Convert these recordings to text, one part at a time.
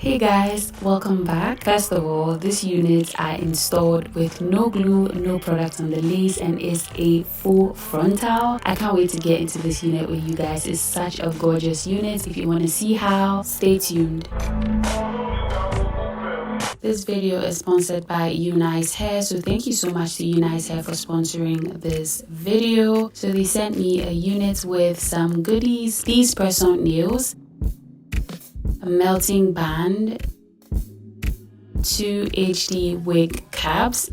Hey guys, welcome back. First of all, this unit I installed with no glue, no product on the lace, and is a full frontal. I can't wait to get into this unit with you guys. It's such a gorgeous unit. If you want to see how, stay tuned. This video is sponsored by UNice Hair, so thank you so much to UNice Hair for sponsoring this video. So they sent me a unit with some goodies, these press-on nails, a melting band, 2 HD wig caps.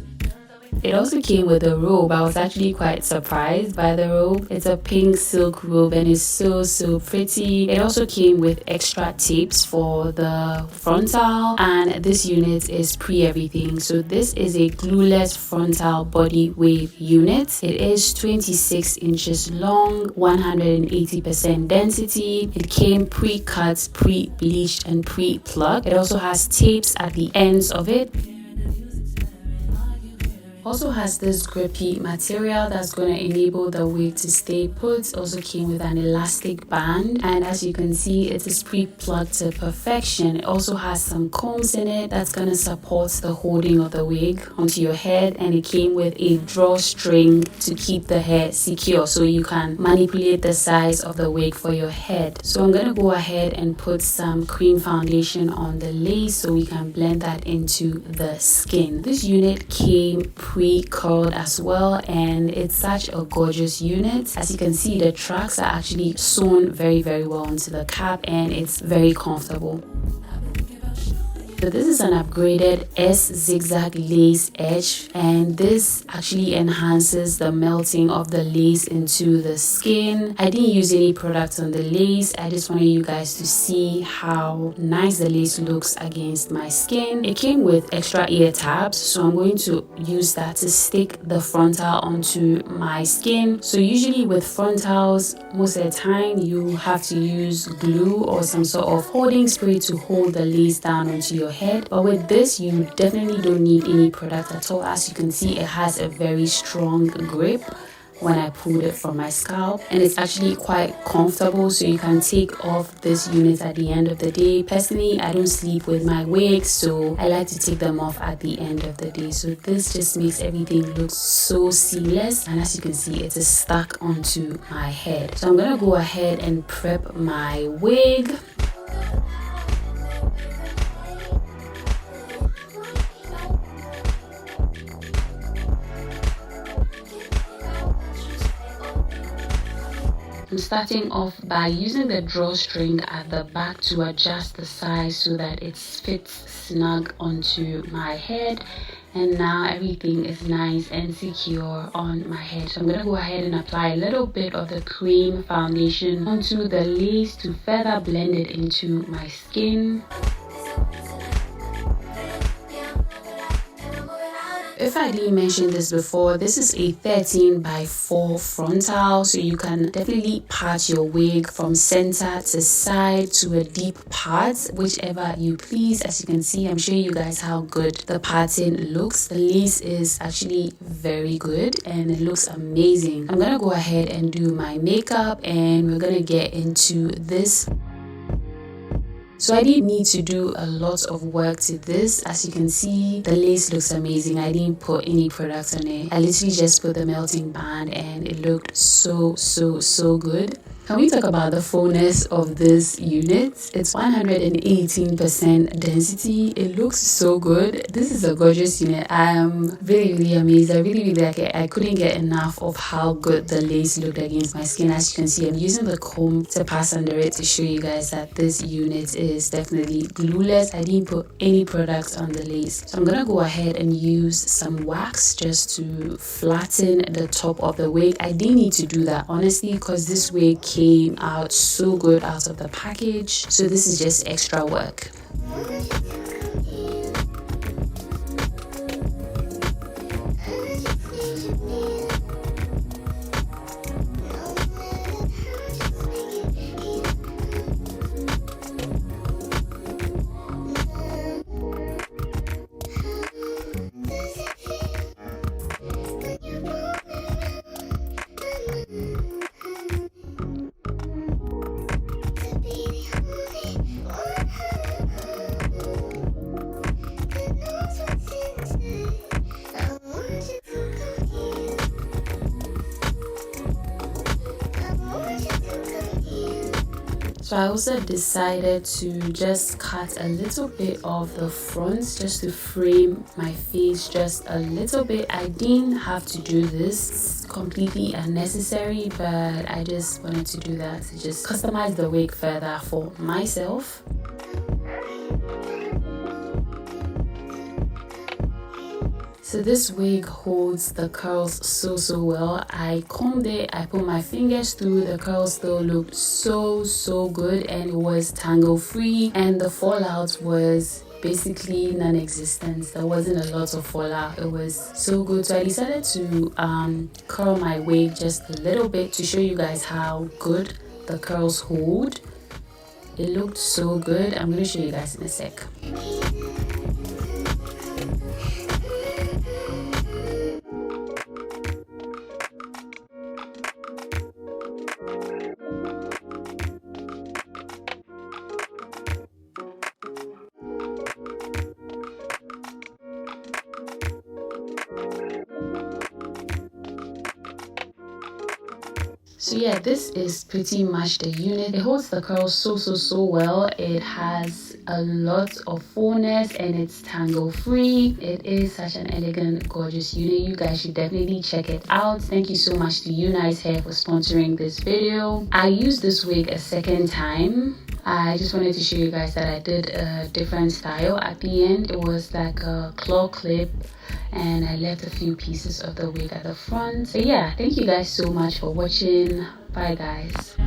It also came with a robe. I was actually quite surprised by the robe. It's a pink silk robe and it's so pretty. It also came with extra tapes for the frontal, and this unit is pre-everything. So this is a glueless frontal body wave unit. It is 26 inches long, 180% density. It came pre-cut, pre-bleached, and pre-plucked. It also has tapes at the ends of it. Also has this grippy material that's going to enable the wig to stay put. Also came with an elastic band, and as you can see, it is pre-plucked to perfection. It also has some combs in it that's going to support the holding of the wig onto your head, and it came with a drawstring to keep the hair secure so you can manipulate the size of the wig for your head. So I'm going to go ahead and put some cream foundation on the lace so we can blend that into the skin. This unit came pre-curled as well, and it's such a gorgeous unit. As you can see, the tracks are actually sewn very well into the cap, and it's very comfortable. So this is an upgraded S zigzag lace edge, and this actually enhances the melting of the lace into the skin. I didn't use any product on the lace. I just wanted you guys to see how nice the lace looks against my skin. It came with extra ear tabs, so I'm going to use that to stick the frontal onto my skin. So usually with frontals, most of the time you have to use glue or some sort of holding spray to hold the lace down onto your head, but with this you definitely don't need any product at all. As you can see, it has a very strong grip when I pulled it from my scalp, and it's actually quite comfortable, so you can take off this unit at the end of the day. Personally, I don't sleep with my wigs, so I like to take them off at the end of the day. So this just makes everything look so seamless, and as you can see, it is stuck onto my head. So I'm gonna go ahead and prep my wig. I'm starting off by using the drawstring at the back to adjust the size so that it fits snug onto my head, and now everything is nice and secure on my head. So I'm going to go ahead and apply a little bit of the cream foundation onto the lace to further blend it into my skin. If I didn't mention this before, this is a 13x4 frontal, so you can definitely part your wig from center to side to a deep part, whichever you please. As you can see, I'm showing you guys how good the parting looks. The lace is actually very good and it looks amazing. I'm gonna go ahead and do my makeup, and we're gonna get into this. So I didn't need to do a lot of work to this. As you can see, the lace looks amazing. I didn't put any product on it. I literally just put the melting band, and it looked so good. Can we talk about the fullness of this unit? It's 118% density. It looks so good. This is a gorgeous unit. I am really amazed. I really like it. I couldn't get enough of how good the lace looked against my skin. As you can see, I'm using the comb to pass under it to show you guys that this unit is definitely glueless. I didn't put any product on the lace. So I'm gonna go ahead and use some wax just to flatten the top of the wig. I didn't need to do that, honestly, because this wig came out so good out of the package, so this is just extra work. So I also decided to just cut a little bit of the front just to frame my face just a little bit. I didn't have to do this. It's completely unnecessary, but I just wanted to do that to just customize the wig further for myself. So this wig holds the curls so well. I combed it, I put my fingers through, the curls still looked so good, and it was tangle free, and the fallout was basically non-existent. There wasn't a lot of fallout. It was so good. So I decided to curl my wig just a little bit to show you guys how good the curls hold. It looked so good. I'm going to show you guys in a sec. So yeah, this is pretty much the unit. It holds the curls so well. It has a lot of fullness and it's tangle free. It is such an elegant, gorgeous unit. You guys should definitely check it out. Thank you so much to UNice Hair for sponsoring this video. I used this wig a second time. I just wanted to show you guys that I did a different style. At the end, it was like a claw clip, and I left a few pieces of the wig at the front. So yeah, thank you guys so much for watching. Bye guys.